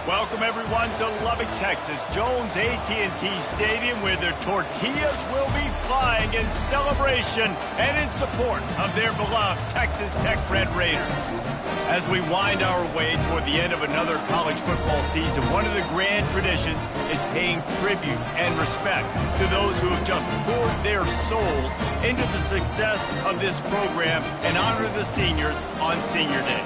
Welcome everyone to Lubbock, Texas, Jones AT&T Stadium, where their tortillas will be flying in celebration and in support of their beloved Texas Tech Red Raiders. As we wind our way toward the end of another college football season, one of the grand traditions is paying tribute and respect to those who have just poured their souls into the success of this program and honor the seniors on Senior Day.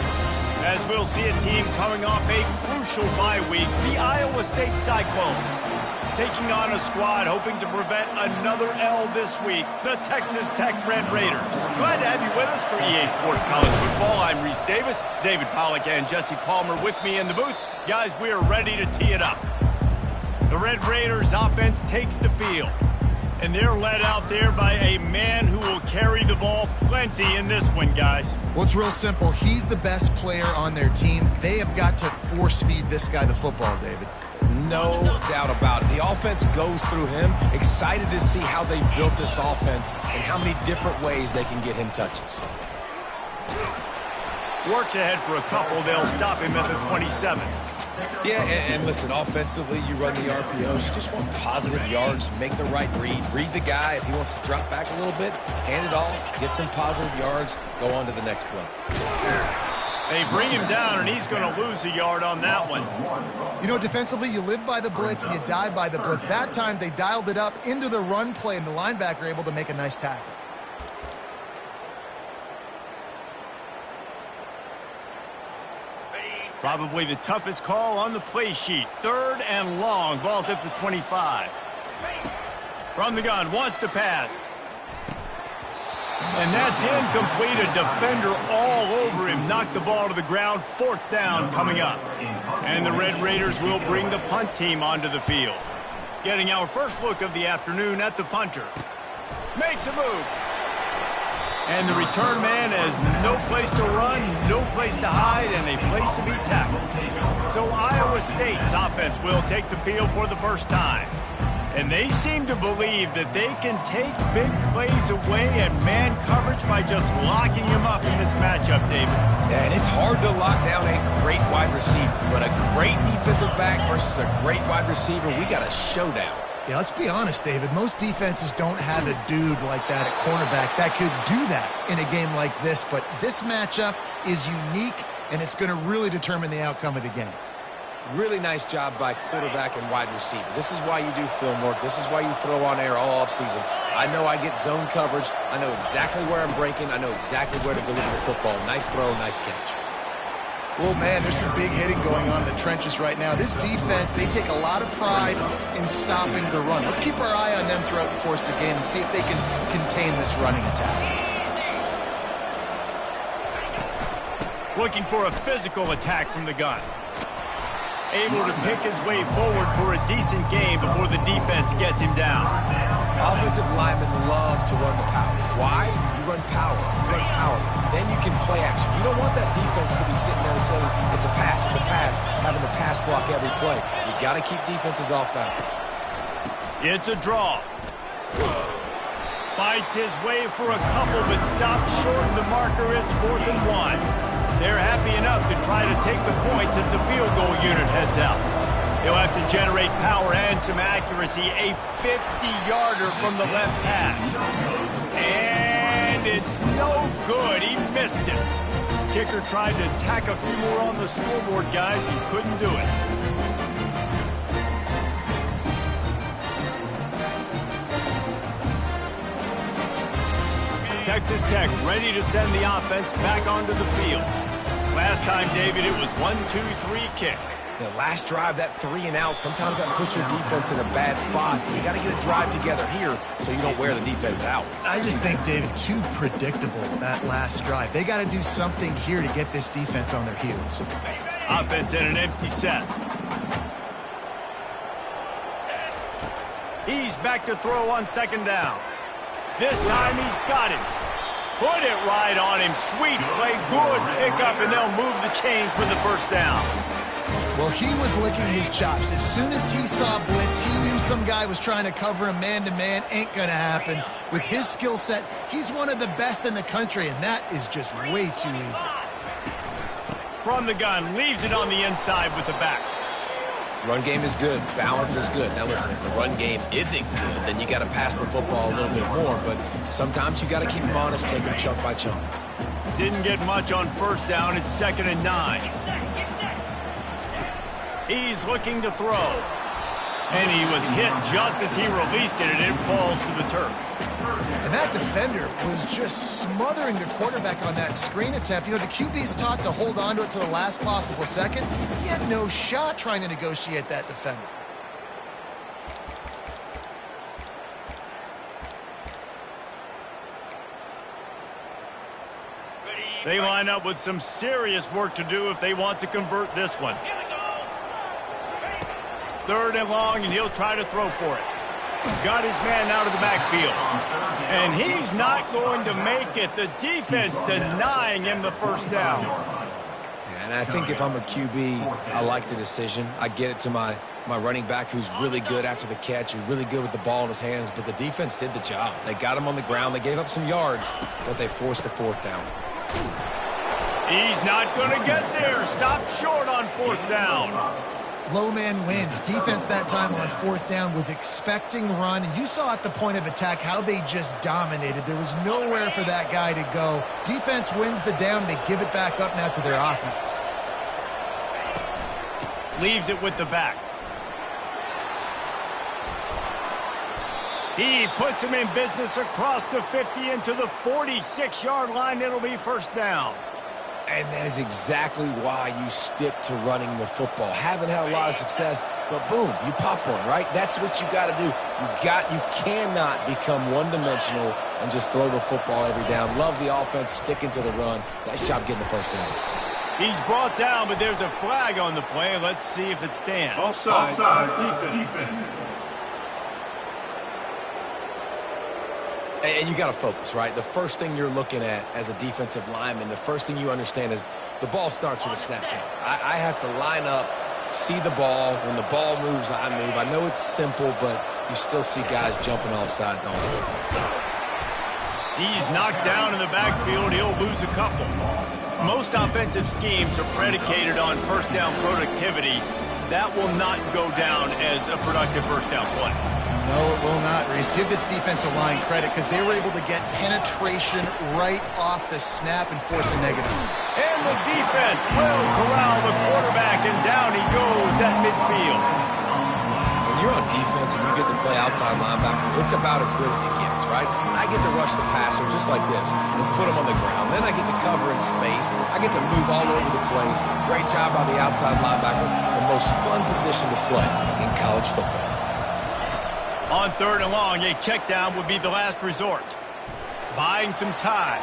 As we'll see a team coming off a crucial bye week, the Iowa State Cyclones, taking on a squad hoping to prevent another L this week, the Texas Tech Red Raiders. Glad to have you with us for EA Sports College Football. I'm Reese Davis, David Pollack and Jesse Palmer with me in the booth. Guys, we are ready to tee it up. The Red Raiders offense takes the field, and they're led out there by a man who will carry the ball plenty in this one, guys. Well, it's real simple. He's the best player on their team. They have got to force-feed this guy the football, David. No doubt about it. The offense goes through him. Excited to see how they built this offense and how many different ways they can get him touches. Works ahead for a couple. They'll stop him at the 27. Yeah, and listen, offensively, you run the RPOs. You just want positive yards, make the right read the guy. If he wants to drop back a little bit, hand it off, get some positive yards, go on to the next play. They bring him down, and he's going to lose a yard on that one. You know, defensively, you live by the blitz and you die by the blitz. That time, they dialed it up into the run play, and the linebacker able to make a nice tackle. Probably the toughest call on the play sheet. 3rd and long. Ball's at the 25. From the gun, wants to pass. And that's incomplete. A defender all over him. Knocked the ball to the ground. 4th down coming up. And the Red Raiders will bring the punt team onto the field. Getting our first look of the afternoon at the punter. Makes a move. And the return man has no place to run, no place to hide, and a place to be tackled. So Iowa State's offense will take the field for the first time. And they seem to believe that they can take big plays away and man coverage by just locking him up in this matchup, David. Yeah, and it's hard to lock down a great wide receiver, but a great defensive back versus a great wide receiver, we got a showdown. Yeah, let's be honest, David. Most defenses don't have a dude like that at cornerback that could do that in a game like this, but this matchup is unique, and it's going to really determine the outcome of the game. Really nice job by quarterback and wide receiver. This is why you do film work. This is why you throw on air all offseason. I know I get zone coverage. I know exactly where I'm breaking. I know exactly where to deliver the football. Nice throw, nice catch. Well, man, there's some big hitting going on in the trenches right now. This defense, they take a lot of pride in stopping the run. Let's keep our eye on them throughout the course of the game and see if they can contain this running attack. Looking for a physical attack from the gun. Able to pick his way forward for a decent game before the defense gets him down. Offensive linemen love to run the power. Why? You run power. You run power. Then you can play action. You don't want that defense to be sitting there saying, it's a pass, having to pass block every play. You got to keep defenses off balance. It's a draw. Fights his way for a couple, but stops short of the marker. It's 4th and 1. They're happy enough to try to take the points as the field goal unit heads out. He'll have to generate power and some accuracy. A 50-yarder from the left hash. And it's no good. He missed it. Kicker tried to tack a few more on the scoreboard, guys. He couldn't do it. Texas Tech ready to send the offense back onto the field. Last time, David, it was 1-2-3 kick. The last drive, that 3 and out, sometimes that puts your defense in a bad spot. You got to get a drive together here so you don't wear the defense out. I just think, David, too predictable, that last drive. They got to do something here to get this defense on their heels. Offense in an empty set. He's back to throw on 2nd down. This time he's got him. Put it right on him. Sweet play. Good pickup, and they'll move the chains with the 1st down. Well, he was licking his chops. As soon as he saw blitz, he knew some guy was trying to cover him man-to-man. Ain't going to happen. With his skill set, he's one of the best in the country, and that is just way too easy. From the gun, leaves it on the inside with the back. Run game is good. Balance is good. Now listen, if the run game isn't good, then you got to pass the football a little bit more. But sometimes you got to keep them honest, take them chunk by chunk. Didn't get much on first down. It's 2nd and 9. He's looking to throw. And he was hit just as he released it, and it falls to the turf. And that defender was just smothering the quarterback on that screen attempt. You know, the QB's taught to hold on to it to the last possible second. He had no shot trying to negotiate that defender. They line up with some serious work to do if they want to convert this one. 3rd and long, and he'll try to throw for it. He's got his man out of the backfield. And he's not going to make it. The defense denying him the first down. Yeah, and I think if I'm a QB, I like the decision. I get it to my running back who's really good after the catch, who's really good with the ball in his hands, but the defense did the job. They got him on the ground. They gave up some yards, but they forced the 4th down. He's not going to get there. Stop short on 4th down. Low man wins. Defense that time on 4th down was expecting run, and you saw at the point of attack how they just dominated. There was nowhere for that guy to go. Defense wins the down. They give it back up now to their offense. Leaves it with the back. He puts him in business across the 50 into the 46-yard line. It'll be 1st down. And that is exactly why you stick to running the football. Haven't had a lot of success, but boom, you pop one, right? That's what you got to do. You cannot become one-dimensional and just throw the football every down. Love the offense, sticking to the run. Nice job getting the 1st down. He's brought down, but there's a flag on the play. Let's see if it stands. Offside, defense. And you got to focus, right? The first thing you're looking at as a defensive lineman, the first thing you understand is the ball starts with a snap count. I have to line up, see the ball. When the ball moves, I move. I know it's simple, but you still see guys jumping off sides all the time. He's knocked down in the backfield. He'll lose a couple. Most offensive schemes are predicated on 1st down productivity. That will not go down as a productive 1st down play. No, it will not, Reese. Give this defensive line credit because they were able to get penetration right off the snap and force a negative. And the defense will corral the quarterback, and down he goes at midfield. When you're on defense and you get to play outside linebacker, it's about as good as it gets, right? I get to rush the passer just like this and put him on the ground. Then I get to cover in space. I get to move all over the place. Great job by the outside linebacker. The most fun position to play in college football. On 3rd and long, a check down would be the last resort. Buying some time.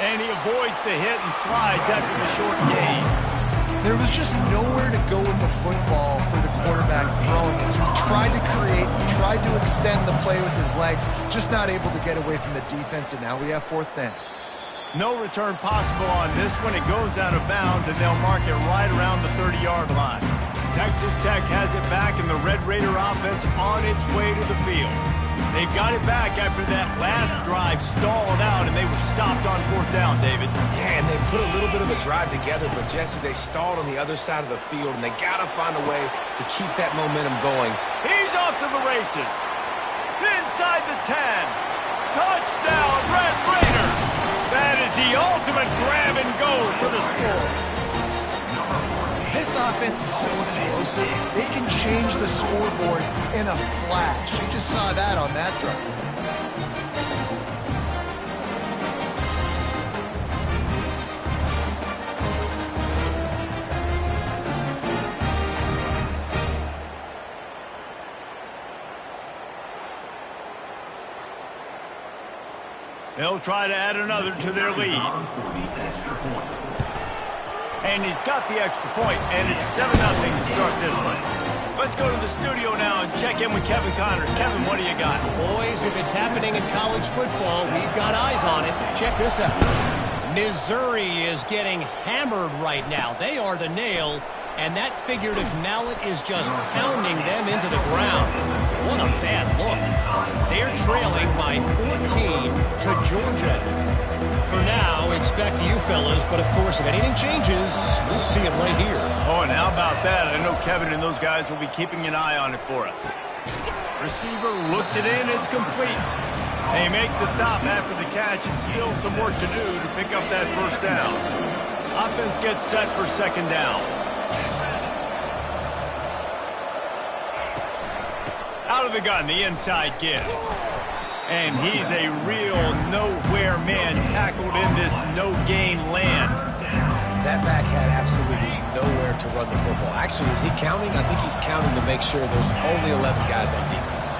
And he avoids the hit and slides after the short gain. There was just nowhere to go with the football for the quarterback throwing it. So he tried to create, he tried to extend the play with his legs, just not able to get away from the defense, and now we have 4th down. No return possible on this one. It goes out of bounds, and they'll mark it right around the 30-yard line. Texas Tech has it back, and the Red Raider offense on its way to the field. They've got it back after that last drive stalled out, and they were stopped on 4th down, David. Yeah, and they put a little bit of a drive together, but, Jesse, they stalled on the other side of the field, and they got to find a way to keep that momentum going. He's off to the races. Inside the 10. Touchdown, Red Raider. That is the ultimate grab and go for the score. This offense is so explosive, they can change the scoreboard in a flash. You just saw that on that drive. They'll try to add another to their lead. And he's got the extra point, and it's 7-0 to start this one. Let's go to the studio now and check in with Kevin Connors. Kevin, what do you got? Boys, if it's happening in college football, we've got eyes on it. Check this out. Missouri is getting hammered right now. They are the nail, and that figurative mallet is just pounding them into the ground. What a bad look. They're trailing by 14 to Georgia. for now, it's back to you fellas. But, of course, if anything changes, we'll see it right here. Oh, and how about that? I know Kevin and those guys will be keeping an eye on it for us. Receiver looks it in. It's complete. They make the stop after the catch, and still some work to do to pick up that first down. Offense gets set for second down. Out of the gun, the inside give. And he's a real nowhere man tackled in this no-gain land. That back had absolutely nowhere to run the football. Actually, is he counting? I think he's counting to make sure there's only 11 guys on defense.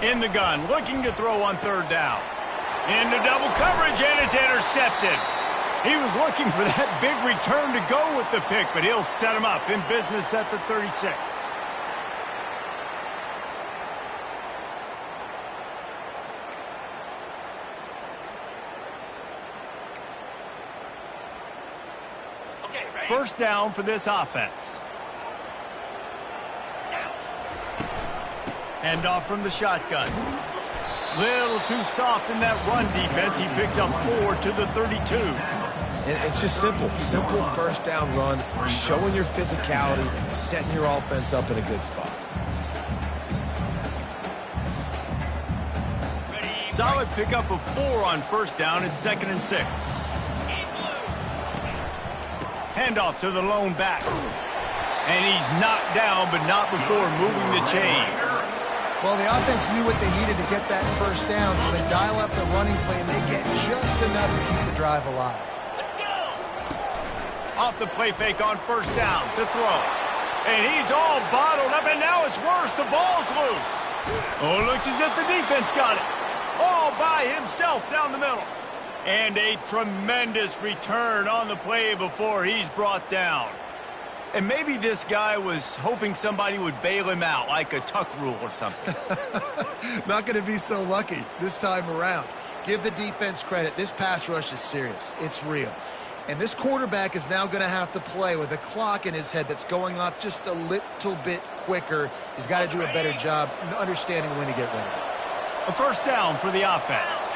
In the gun, looking to throw on third down. Into double coverage, and it's intercepted. He was looking for that big return to go with the pick, but he'll set him up in business at the 36. First down for this offense. Hand off from the shotgun. Little too soft in that run defense. He picks up 4 to the 32. And it's just simple. Simple first down run, showing your physicality, setting your offense up in a good spot. Solid pickup of 4 on first down. It's 2nd and 6. Handoff to the lone back. And he's knocked down, but not before moving the chains. Well, the offense knew what they needed to get that first down, so they dial up the running play, and they get just enough to keep the drive alive. Let's go! Off the play fake on first down to throw. And he's all bottled up, and now it's worse. The ball's loose. Oh, it looks as if the defense got it. All by himself down the middle. And a tremendous return on the play before he's brought down. And maybe this guy was hoping somebody would bail him out, like a tuck rule or something. Not going to be so lucky this time around. Give the defense credit. This pass rush is serious. It's real. And this quarterback is now going to have to play with a clock in his head that's going off just a little bit quicker. He's got to do a better job understanding when to get ready. A first down for the offense.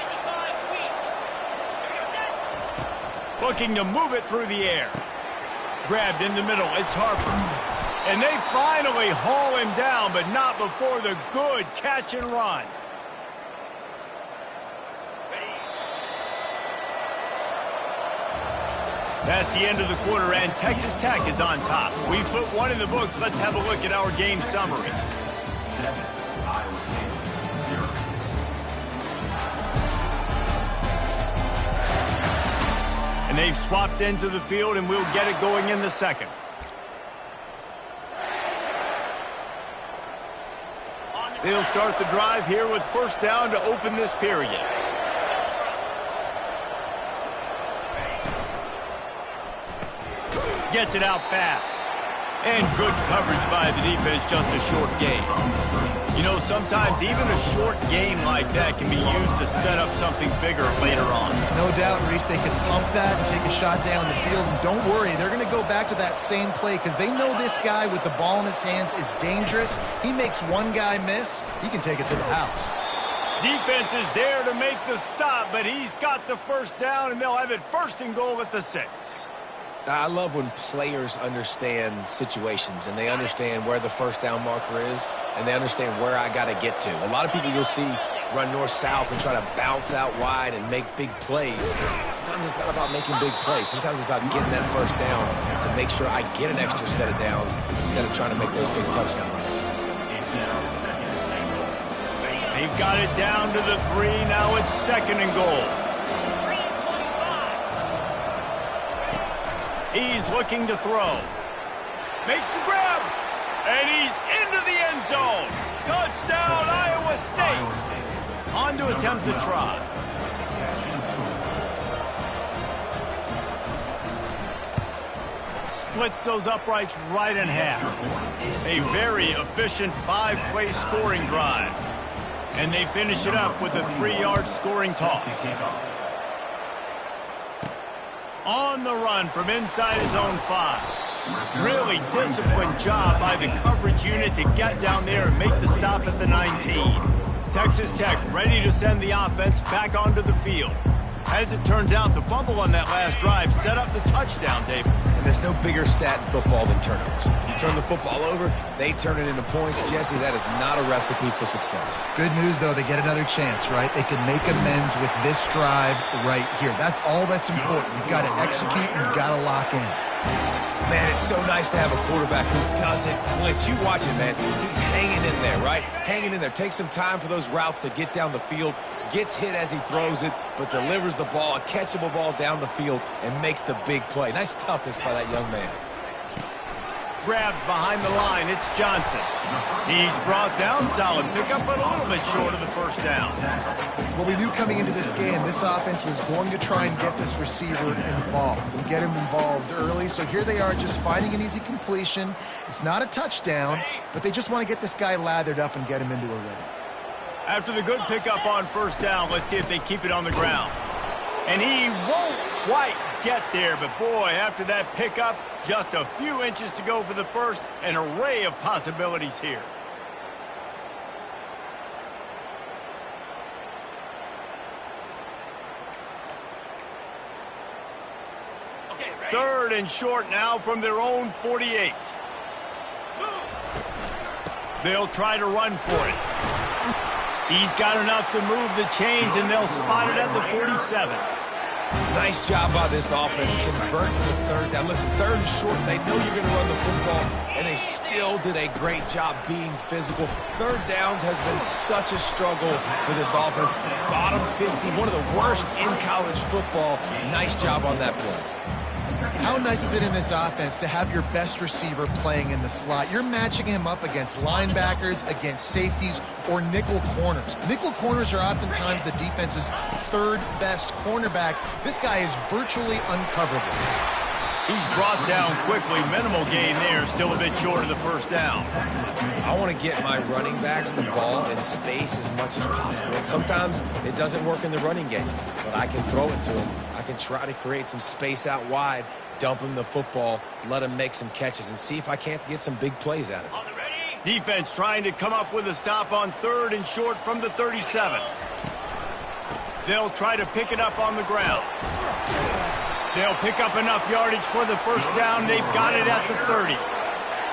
Looking to move it through the air. Grabbed in the middle. It's Harper. And they finally haul him down, but not before the good catch and run. That's the end of the quarter, and Texas Tech is on top. We put one in the books. Let's have a look at our game summary. And they've swapped into the field, and we'll get it going in the second. They'll start the drive here with first down to open this period. Gets it out fast. And good coverage by the defense, just a short gain. You know, sometimes even a short gain like that can be used to set up something bigger later on. No doubt, Reese, they can pump that and take a shot down the field. And don't worry, they're going to go back to that same play because they know this guy with the ball in his hands is dangerous. He makes one guy miss, he can take it to the house. Defense is there to make the stop, but he's got the first down, and they'll have it first and goal at the 6. I love when players understand situations and they understand where the first down marker is and they understand where I got to get to. A lot of people you'll see run north-south and try to bounce out wide and make big plays. Sometimes it's not about making big plays. Sometimes it's about getting that first down to make sure I get an extra set of downs instead of trying to make those big touchdown runs. They've got it down to the 3. Now it's second and goal. He's looking to throw. Makes the grab. And he's into the end zone. Touchdown, Iowa State. On to attempt the try. Splits those uprights right in half. A very efficient 5-play scoring drive. And they finish it up with a 3-yard scoring toss. On the run from inside his own 5. Really disciplined job by the coverage unit to get down there and make the stop at the 19. Texas Tech ready to send the offense back onto the field. As it turns out, the fumble on that last drive set up the touchdown, David. And there's no bigger stat in football than turnovers. You turn the football over, they turn it into points. Jesse, that is not a recipe for success. Good news, though, they get another chance, right? They can make amends with this drive right here. That's all that's important. You've got to execute and you've got to lock in. Man, it's so nice to have a quarterback who doesn't flinch. You watch it, man. He's hanging in there, right? Hanging in there. Takes some time for those routes to get down the field. Gets hit as he throws it, but delivers the ball, a catchable ball down the field, and makes the big play. Nice toughness by that young man. Grabbed behind the line, it's Johnson. He's brought down, solid pickup, but a little bit short of the first down. Well, we knew coming into this game, this offense was going to try and get this receiver involved and get him involved early. So here they are just finding an easy completion. It's not a touchdown, but they just want to get this guy lathered up and get him into a rhythm. After the good pickup on first down, let's see if they keep it on the ground. And he won't quite get there, but boy, after that pickup, just a few inches to go for the first, an array of possibilities here. Third and short now from their own 48. They'll try to run for it. He's got enough to move the chains, and they'll spot it at the 47. Nice job by this offense converting the third down. Listen, third and short, they know you're going to run the football, and they still did a great job being physical. Third downs has been such a struggle for this offense. Bottom 50, one of the worst in college football. Nice job on that play. How nice is it in this offense to have your best receiver playing in the slot? You're matching him up against linebackers, against safeties, or nickel corners. Nickel corners are oftentimes the defense's third best cornerback. This guy is virtually uncoverable. He's brought down quickly. Minimal gain there. Still a bit short of the first down. I want to get my running backs the ball in space as much as possible. And sometimes it doesn't work in the running game, but I can throw it to him. I can try to create some space out wide, dump him the football, let him make some catches, and see if I can't get some big plays out of him. Defense trying to come up with a stop on third and short from the 37. They'll try to pick it up on the ground. They'll pick up enough yardage for the first down. They've got it at the 30.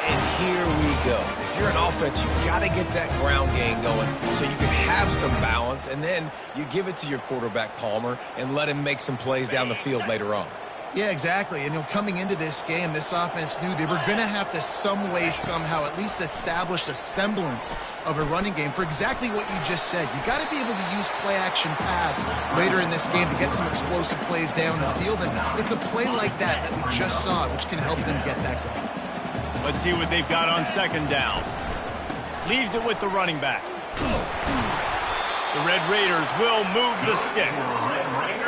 And here we go. If you're an offense, you've got to get that ground game going so you can have some balance, and then you give it to your quarterback, Palmer, and let him make some plays down the field later on. Yeah, exactly. And coming into this game, this offense knew they were going to have to some way, somehow, at least establish a semblance of a running game for exactly what you just said. You got to be able to use play-action pass later in this game to get some explosive plays down the field. And it's a play like that we just saw, which can help them get that going. Let's see what they've got on second down. Leaves it with the running back. The Red Raiders will move the sticks.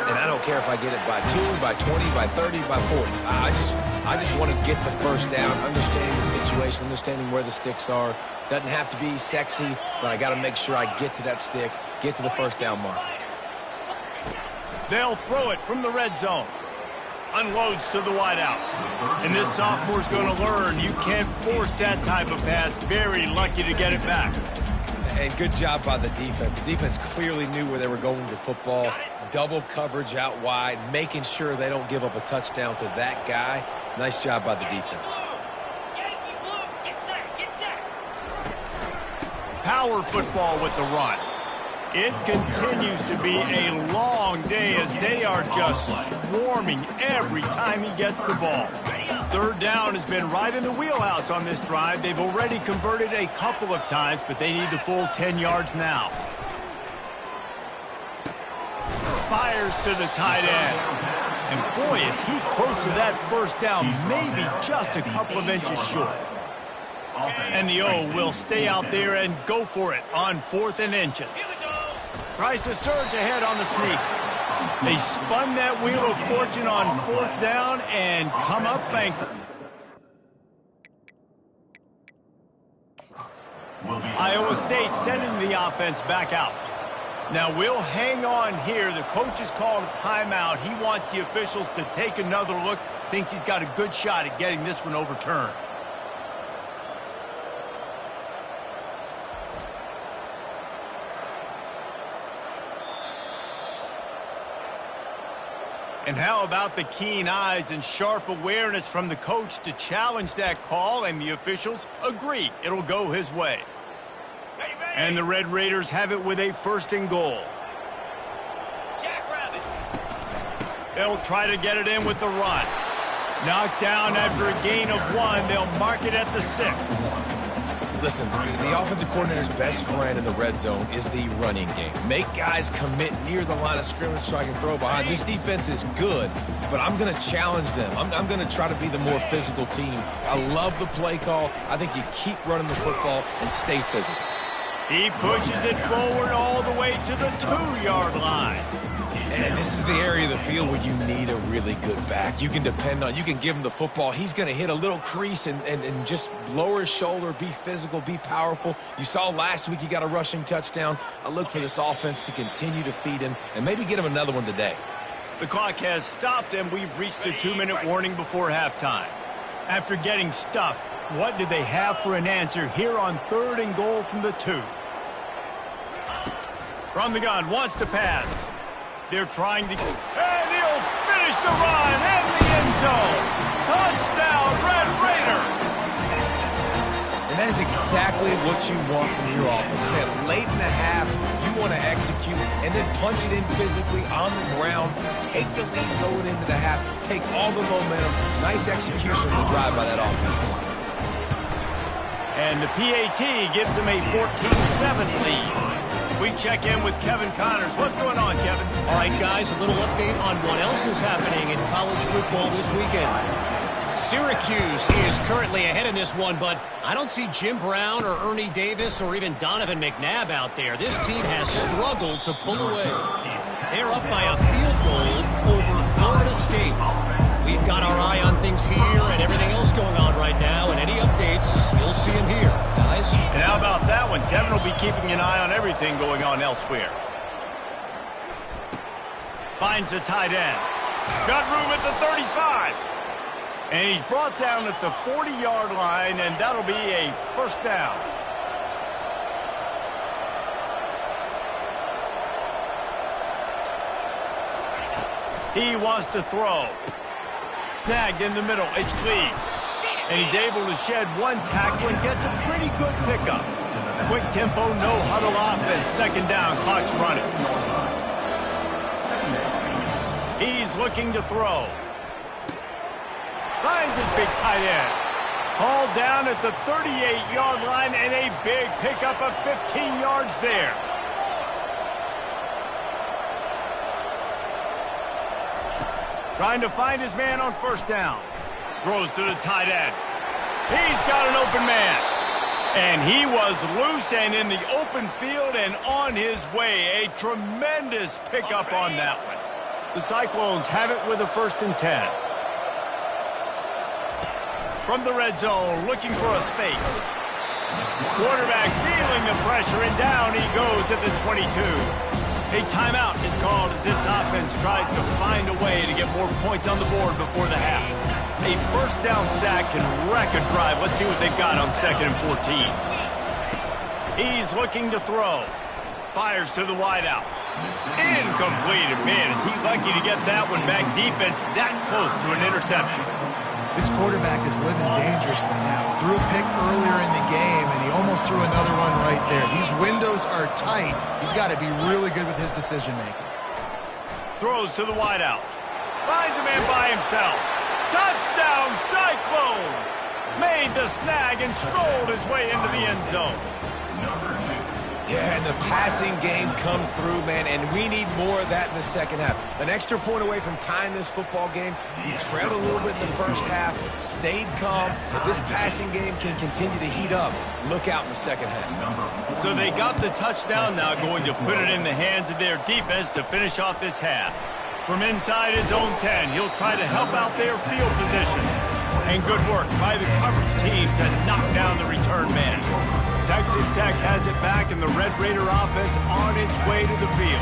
And I don't care if I get it by 2, by 20, by 30, by 40. I just want to get the first down, understanding the situation, understanding where the sticks are. Doesn't have to be sexy, but I got to make sure I get to that stick, get to the first down mark. They'll throw it from the red zone. Unloads to the wideout. And this sophomore's going to learn you can't force that type of pass. Very lucky to get it back. And good job by the defense. The defense clearly knew where they were going with the football. Double coverage out wide, making sure they don't give up a touchdown to that guy. Nice job by the defense. Power football with the run. It continues to be a long day as they are just swarming every time he gets the ball. Third down has been right in the wheelhouse on this drive. They've already converted a couple of times, but they need the full 10 yards now. Fires to the tight end. And boy, is he close to that first down, maybe just a couple of inches short. And the O will stay out there and go for it on 4th and inches. Tries to surge ahead on the sneak. They spun that wheel of fortune on 4th down and come up banker. Iowa State sending the offense back out. Now we'll hang on here. The coach has called a timeout. He wants the officials to take another look. Thinks he's got a good shot at getting this one overturned. And how about the keen eyes and sharp awareness from the coach to challenge that call, and the officials agree it'll go his way. And the Red Raiders have it with a 1st and goal. They'll try to get it in with the run. Knocked down after a gain of 1. They'll mark it at the 6. Listen, the offensive coordinator's best friend in the red zone is the running game. Make guys commit near the line of scrimmage so I can throw behind. This defense is good, but I'm going to challenge them. I'm going to try to be the more physical team. I love the play call. I think you keep running the football and stay physical. He pushes it forward all the way to the 2-yard line. And this is the area of the field where you need a really good back. You can depend on, you can give him the football. He's going to hit a little crease and just lower his shoulder, be physical, be powerful. You saw last week he got a rushing touchdown. I look for this offense to continue to feed him and maybe get him another one today. The clock has stopped, and we've reached the 2-minute warning before halftime. After getting stuffed, what do they have for an answer here on 3rd and goal from the 2? From the gun, wants to pass. They're trying to... And he'll finish the run in the end zone. Touchdown, Red Raiders! And that is exactly what you want from your offense. Man, late in the half, you want to execute and then punch it in physically on the ground. Take the lead going into the half. Take all the momentum. Nice execution of the drive by that offense. And the PAT gives them a 14-7 lead. We check in with Kevin Connors. What's going on, Kevin? All right, guys, a little update on what else is happening in college football this weekend. Syracuse is currently ahead in this one, but I don't see Jim Brown or Ernie Davis or even Donovan McNabb out there. This team has struggled to pull away. They're up by a field goal over Florida State. We've got our eye on things here and everything else going on right now, and any updates, you'll see them here, guys. And how about that one? Kevin will be keeping an eye on everything going on elsewhere. Finds the tight end. Got room at the 35. And he's brought down at the 40-yard line, and that'll be a 1st down. He wants to throw. Snagged in the middle. It's Lee. And he's able to shed 1 tackle and gets a pretty good pickup. Quick tempo, no huddle offense. 2nd down, clock's running. He's looking to throw. Finds his big tight end. Hauled down at the 38-yard line, and a big pickup of 15 yards there. Trying to find his man on 1st down. Throws to the tight end. He's got an open man. And he was loose and in the open field and on his way. A tremendous pickup on that one. The Cyclones have it with a 1st and 10. From the red zone, looking for a space. Quarterback feeling the pressure, and down he goes at the 22. A timeout is called as this offense tries to find a way to get more points on the board before the half. A 1st down sack can wreck a drive. Let's see what they've got on 2nd and 14. He's looking to throw. Fires to the wideout. Incomplete. And man, is he lucky to get that one back. Defense that close to an interception. This quarterback is living dangerously now. Threw a pick earlier in the game, and he almost threw another one right there. These windows are tight. He's got to be really good with his decision-making. Throws to the wideout. Finds a man by himself. Touchdown, Cyclones! Made the snag and strolled his way into the end zone. Yeah, and the passing game comes through, man, and we need more of that in the 2nd half. An extra point away from tying this football game. You trailed a little bit in the 1st half, stayed calm. If this passing game can continue to heat up, look out in the 2nd half. So they got the touchdown now, going to put it in the hands of their defense to finish off this half. From inside his own 10, he'll try to help out their field position. And good work by the coverage team to knock down the return man. Texas Tech has it back, and the Red Raider offense on its way to the field.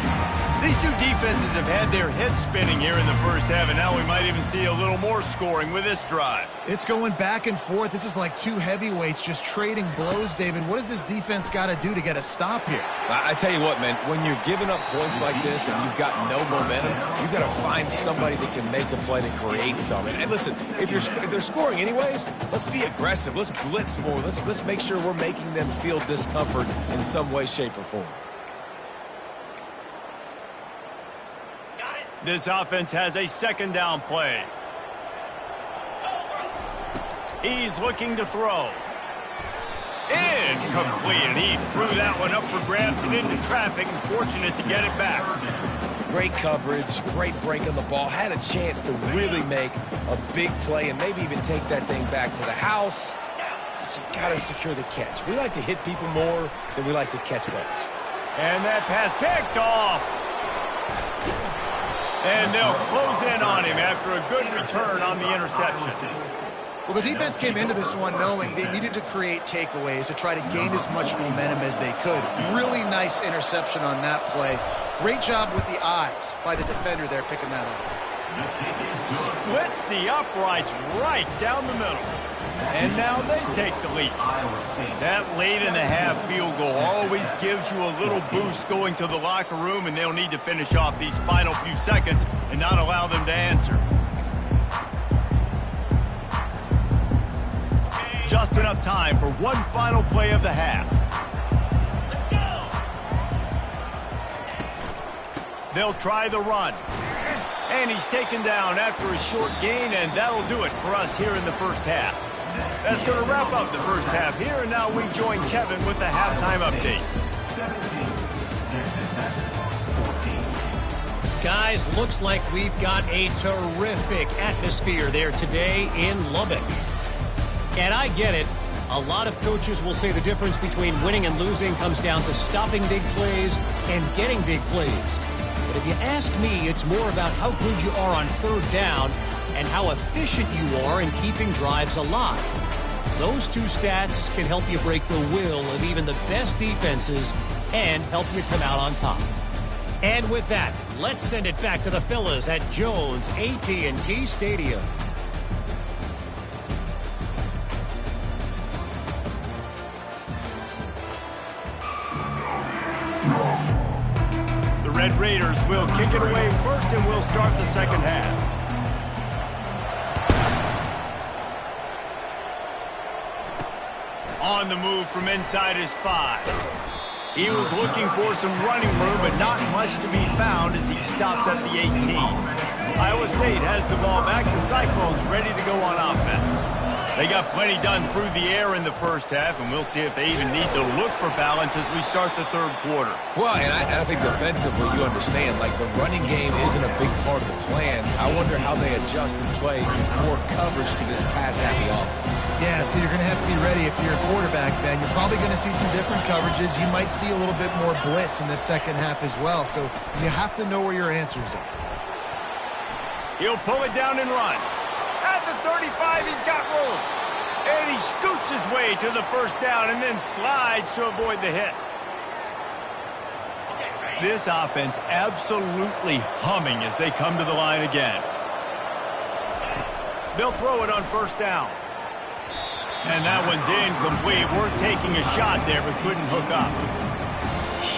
These two defenses have had their heads spinning here in the first half, and now we might even see a little more scoring with this drive. It's going back and forth. This is like two heavyweights just trading blows, David. What does this defense got to do to get a stop here? I tell you what, man, when you're giving up points like this and you've got no momentum, you've got to find somebody that can make a play to create something. And listen, if they're scoring anyways, let's be aggressive. Let's blitz more. Let's make sure we're making them feel discomfort in some way, shape, or form. This offense has a second down play. He's looking to throw. Incomplete, and he threw that one up for grabs and into traffic, and fortunate to get it back. Great coverage, great break on the ball. Had a chance to really make a big play and maybe even take that thing back to the house. But you got to secure the catch. We like to hit people more than we like to catch balls. And that pass picked off. And they'll close in on him after a good return on the interception. Well, the defense came into this one knowing they needed to create takeaways to try to gain as much momentum as they could. Really nice interception on that play. Great job with the eyes by the defender there picking that up. Splits the uprights right down the middle. And now they take the lead. That late-in-the-half field goal always gives you a little boost going to the locker room, and they'll need to finish off these final few seconds and not allow them to answer. Just enough time for one final play of the half. They'll try the run. And he's taken down after a short gain, and that'll do it for us here in the first half. That's going to wrap up the first half here, and now we join Kevin with the halftime update. Guys, looks like we've got a terrific atmosphere there today in Lubbock. And I get it. A lot of coaches will say the difference between winning and losing comes down to stopping big plays and getting big plays. But if you ask me, it's more about how good you are on third down and how efficient you are in keeping drives alive. Those two stats can help you break the will of even the best defenses and help you come out on top. And with that, let's send it back to the fellas at Jones AT&T Stadium. The Red Raiders will kick it away first, and we'll start the second half. On the move from inside his 5. He was looking for some running room, but not much to be found as he stopped at the 18. Iowa State has the ball back. The Cyclones ready to go on offense. They got plenty done through the air in the first half, and we'll see if they even need to look for balance as we start the third quarter. Well, and I think defensively, you understand, like the running game isn't a big part of the plan. I wonder how they adjust and play more coverage to this pass-happy offense. Yeah, so you're going to have to be ready if you're a quarterback, Ben. You're probably going to see some different coverages. You might see a little bit more blitz in the second half as well, so you have to know where your answers are. He'll pull it down and run. At the 35, he's got room. And he scoots his way to the first down and then slides to avoid the hit. This offense absolutely humming as they come to the line again. They'll throw it on first down. And that one's incomplete. Worth taking a shot there, but couldn't hook up.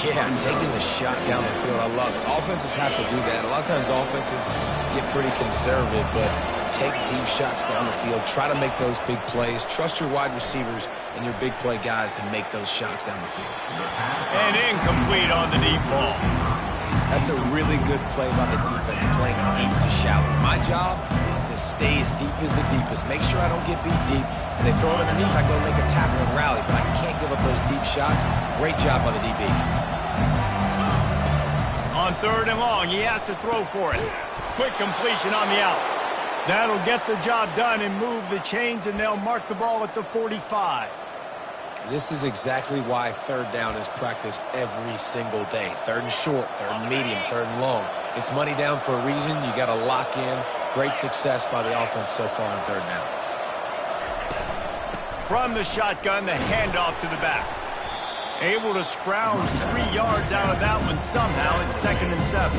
Yeah, taking the shot down the field, I love it. Offenses have to do that. A lot of times offenses get pretty conservative, but take deep shots down the field. Try to make those big plays. Trust your wide receivers and your big play guys to make those shots down the field. And incomplete on the deep ball. That's a really good play by the defense, playing deep to shallow. My job is to stay as deep as the deepest. Make sure I don't get beat deep. And they throw it underneath, I go make a tackle and rally. But I can't give up those deep shots. Great job by the DB. On third and long, he has to throw for it. Quick completion on the out. That'll get the job done and move the chains, and they'll mark the ball at the 45. This is exactly why third down is practiced every single day. Third and short, third and medium, third and long. It's money down for a reason. You got to lock in. Great success by the offense so far on third down. From the shotgun, the handoff to the back. Able to scrounge 3 yards out of that one somehow in 2nd and 7.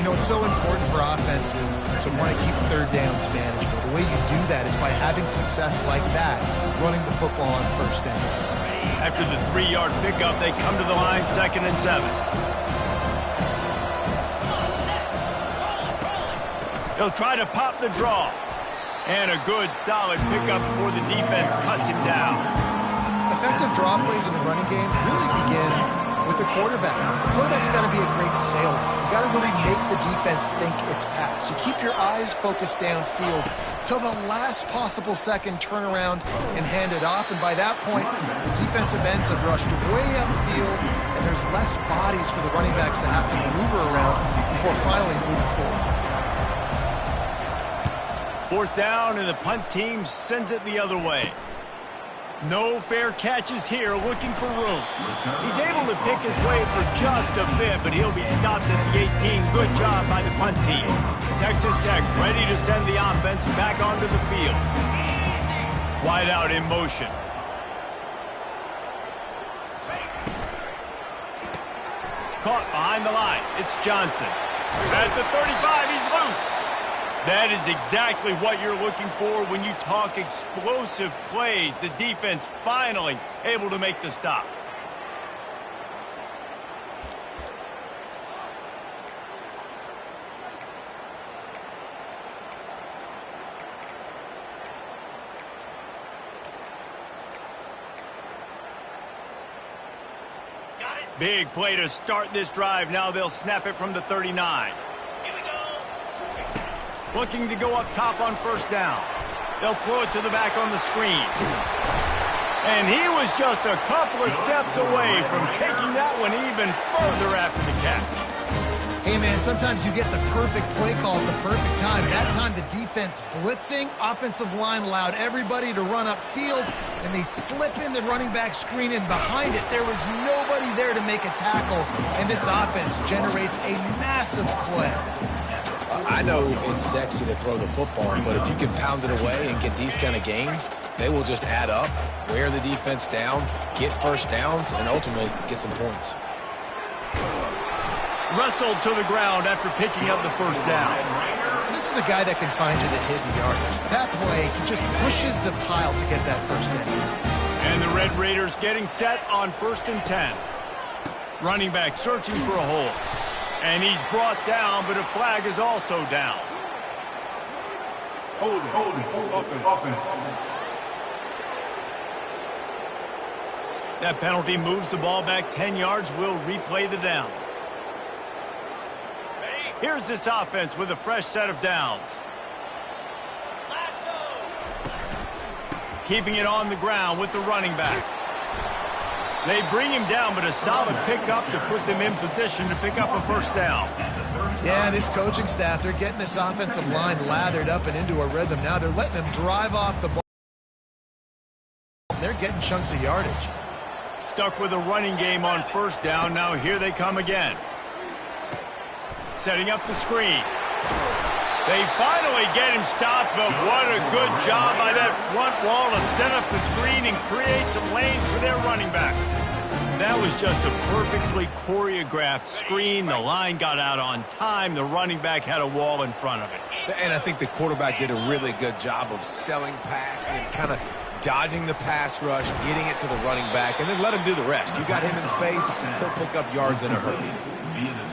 You know, it's so important for offenses to want to keep third downs manageable. The way you do that is by having success like that, running the football on first down. After the 3-yard pickup, they come to the line 2nd and 7. He'll try to pop the draw. And a good, solid pickup before the defense cuts him down. Effective draw plays in the running game really begin with the quarterback. The quarterback's got to be a great sailor. You got to really make the defense think it's pass. You keep your eyes focused downfield till the last possible second, turn around and hand it off. And by that point, the defensive ends have rushed way upfield, and there's less bodies for the running backs to have to maneuver around before finally moving forward. 4th down, and the punt team sends it the other way. No fair catches here, looking for room. He's able to pick his way for just a bit, but he'll be stopped at the 18. Good job by the punt team. Texas Tech ready to send the offense back onto the field. Wide out in motion. Caught behind the line. It's Johnson. At the 35, he's loose. That is exactly what you're looking for when you talk explosive plays. The defense finally able to make the stop. Big play to start this drive. Now they'll snap it from the 39. Looking to go up top on 1st down. They'll throw it to the back on the screen. And he was just a couple of steps away from taking that one even further after the catch. Hey, man, sometimes you get the perfect play call at the perfect time. That time the defense blitzing, offensive line allowed everybody to run upfield, and they slip in the running back screen, and behind it there was nobody there to make a tackle, and this offense generates a massive play. I know it's sexy to throw the football, but if you can pound it away and get these kind of gains, they will just add up, wear the defense down, get 1st downs, and ultimately get some points. Wrestled to the ground after picking up the 1st down. This is a guy that can find you the hidden yardage. That play, he just pushes the pile to get that 1st down. And the Red Raiders getting set on 1st and 10. Running back searching for a hole. And he's brought down, but a flag is also down. Hold it, offense. That penalty moves the ball back 10 yards. We'll replay the downs. Here's this offense with a fresh set of downs. Keeping it on the ground with the running back. They bring him down, but a solid pickup to put them in position to pick up a 1st down. Yeah, this coaching staff, they're getting this offensive line lathered up and into a rhythm. Now they're letting them drive off the ball. They're getting chunks of yardage. Stuck with a running game on 1st down. Now here they come again. Setting up the screen. They finally get him stopped, but what a good job by that front wall to set up the screen and create some lanes for their running back. That was just a perfectly choreographed screen. The line got out on time. The running back had a wall in front of it. And I think the quarterback did a really good job of selling pass and then kind of dodging the pass rush, getting it to the running back, and then let him do the rest. You got him in space, he'll pick up yards in a hurry.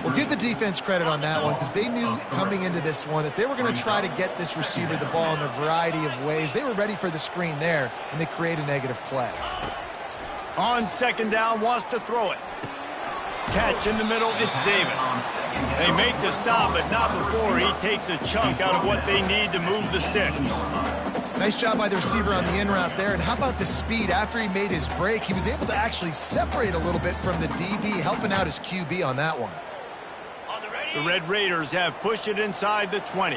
Well, give the defense credit on that one because they knew coming into this one that they were going to try to get this receiver the ball in a variety of ways. They were ready for the screen there, and they create a negative play. On 2nd down, wants to throw it. Catch in the middle, it's Davis. They make the stop, but not before he takes a chunk out of what they need to move the sticks. Nice job by the receiver on the in route there. And how about the speed? After he made his break, he was able to actually separate a little bit from the DB, helping out his QB on that one. The Red Raiders have pushed it inside the 20.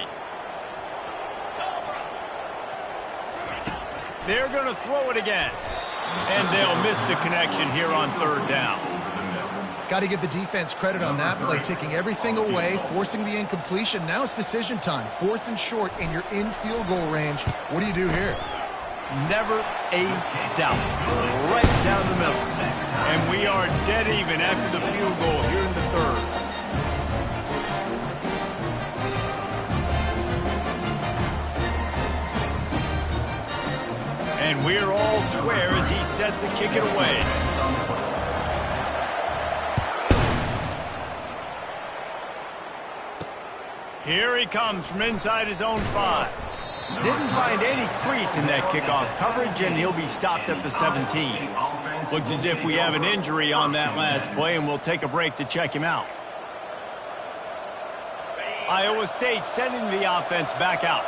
They're going to throw it again. And they'll miss the connection here on 3rd down. Got to give the defense credit on that play, taking everything away, forcing the incompletion. Now it's decision time. 4th and short, and you're in field goal range. What do you do here? never a doubt. Right down the middle. And we are dead even after the field goal here in the third. And we're all square as he's set to kick it away. Here he comes from inside his own 5. Didn't find any crease in that kickoff coverage, and he'll be stopped at the 17. Looks as if we have an injury on that last play, and we'll take a break to check him out. Iowa State sending the offense back out.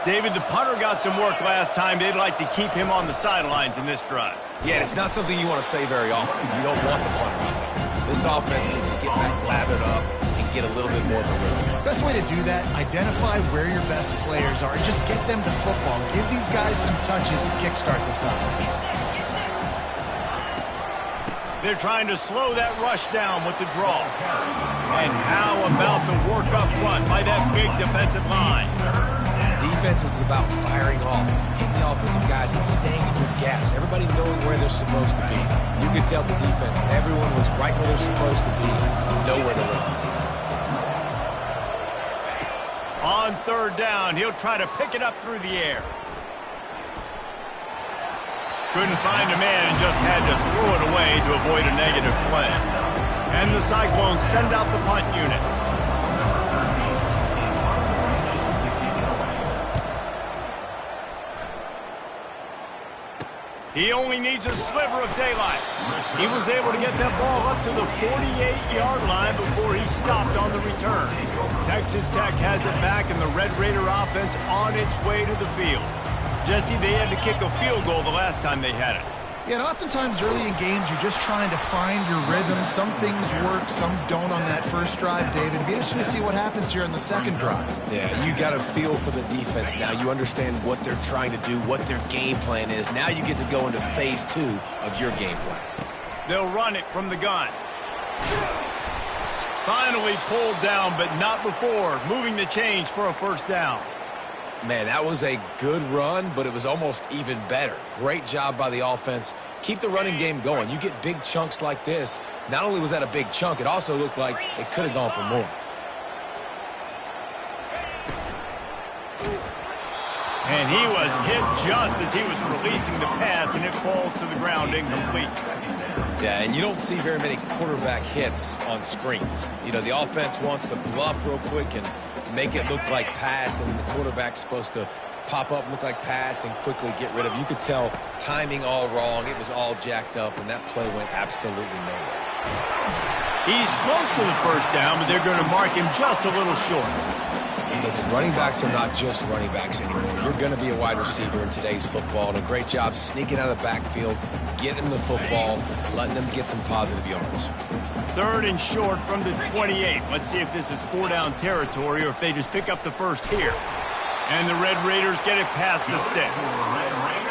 David, the punter got some work last time. They'd like to keep him on the sidelines in this drive. Yeah, it's not something you want to say very often. You don't want the punter out there. This offense needs to get back lathered up and get a little bit more of a rhythm. Best way to do that, identify where your best players are and just get them to football. Give these guys some touches to kickstart this offense. They're trying to slow that rush down with the draw. And how about the work up front by that big defensive line? Defense is about firing off, hitting the offensive guys and staying in your gaps. Everybody knowing where they're supposed to be. You could tell the defense, everyone was right where they're supposed to be, nowhere to run. On third down, he'll try to pick it up through the air. Couldn't find a man and just had to throw it away to avoid a negative play. And the Cyclones send out the punt unit. He only needs a sliver of daylight. He was able to get that ball up to the 48-yard line before he stopped on the return. Texas Tech has it back, and the Red Raider offense on its way to the field. Jesse, they had to kick a field goal the last time they had it. Yeah, and oftentimes early in games, you're just trying to find your rhythm. Some things work, some don't on that first drive, David. It'd be interesting to see what happens here on the second drive. Yeah, you got a feel for the defense now. You understand what they're trying to do, what their game plan is. Now you get to go into phase 2 of your game plan. They'll run it from the gun. Finally pulled down, but not before moving the chains for a first down. Man, that was a good run, but it was almost even better. Great job by the offense. Keep the running game going. You get big chunks like this. Not only was that a big chunk, it also looked like it could have gone for more. And he was hit just as he was releasing the pass, and it falls to the ground incomplete. Yeah, and you don't see very many quarterback hits on screens. You know, the offense wants to bluff real quick and make it look like pass, and the quarterback's supposed to pop up, look like pass, and quickly get rid of it. You could tell timing all wrong. It was all jacked up, and that play went absolutely nowhere. He's close to the first down, but they're going to mark him just a little short. Listen, running backs are not just running backs anymore. You're going to be a wide receiver in today's football, and a great job sneaking out of the backfield, getting the football, letting them get some positive yards. Third and short from the 28. Let's see if this is 4-down territory or if they just pick up the first here. And the Red Raiders get it past the sticks.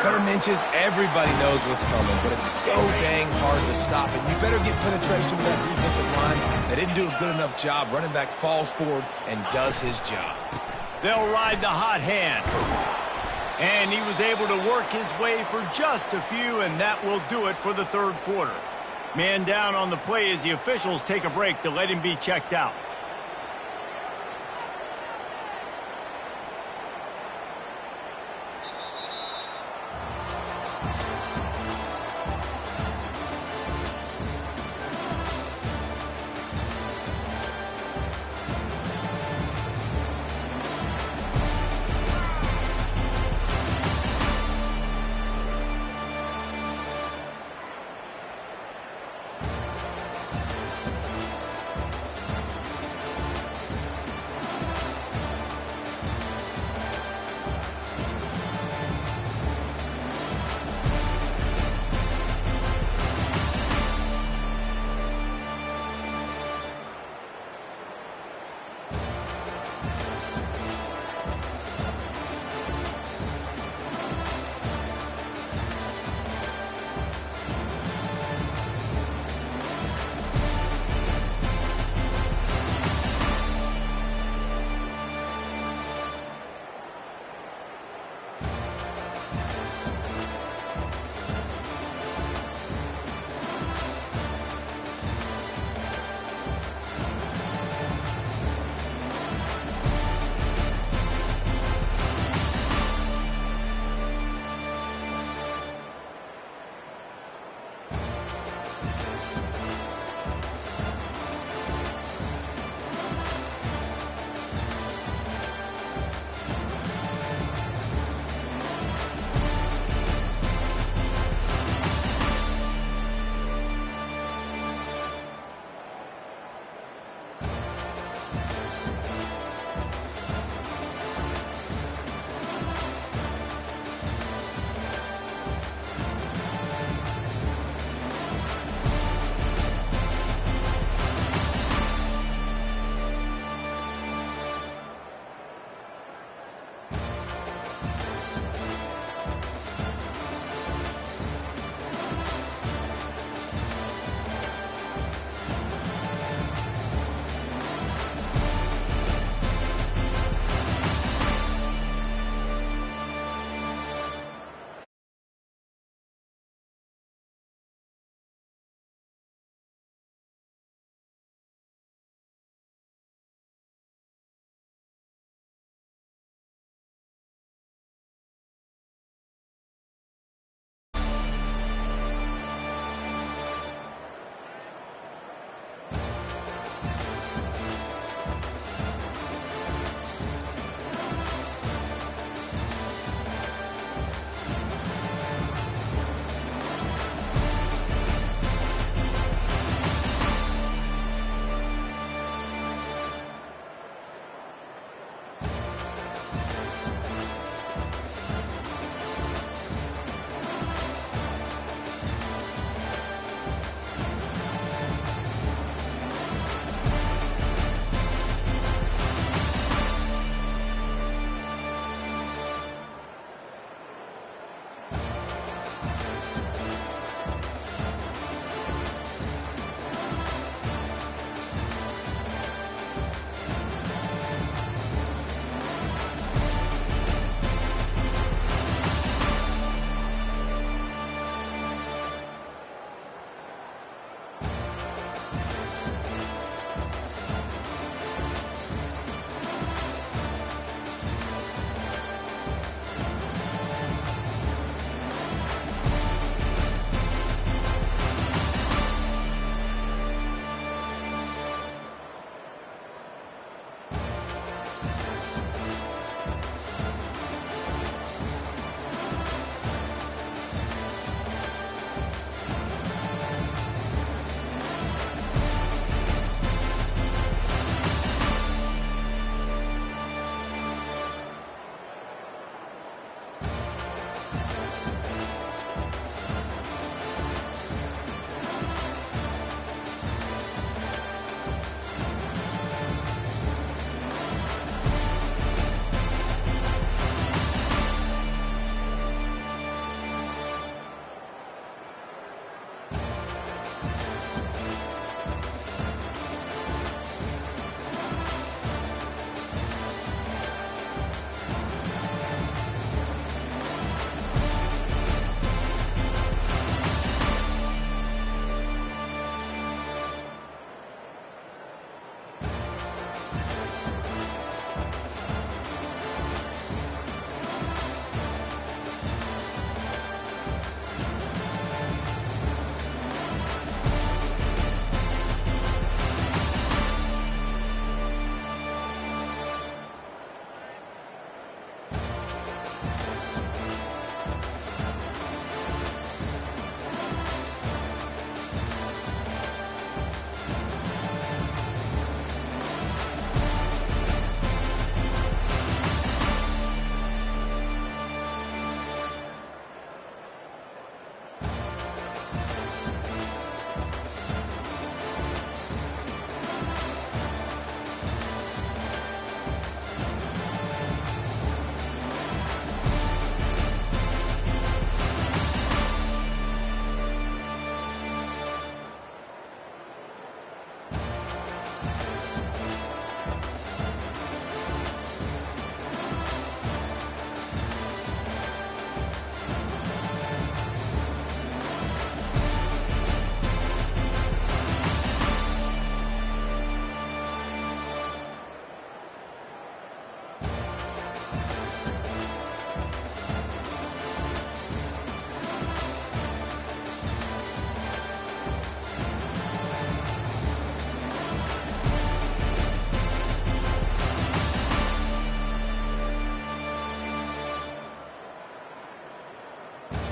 3rd and inches, everybody knows what's coming, but it's so dang hard to stop it. You better get penetration with that defensive line. They didn't do a good enough job. Running back falls forward and does his job. They'll ride the hot hand. And he was able to work his way for just a few, and that will do it for the third quarter. Man down on the play as the officials take a break to let him be checked out.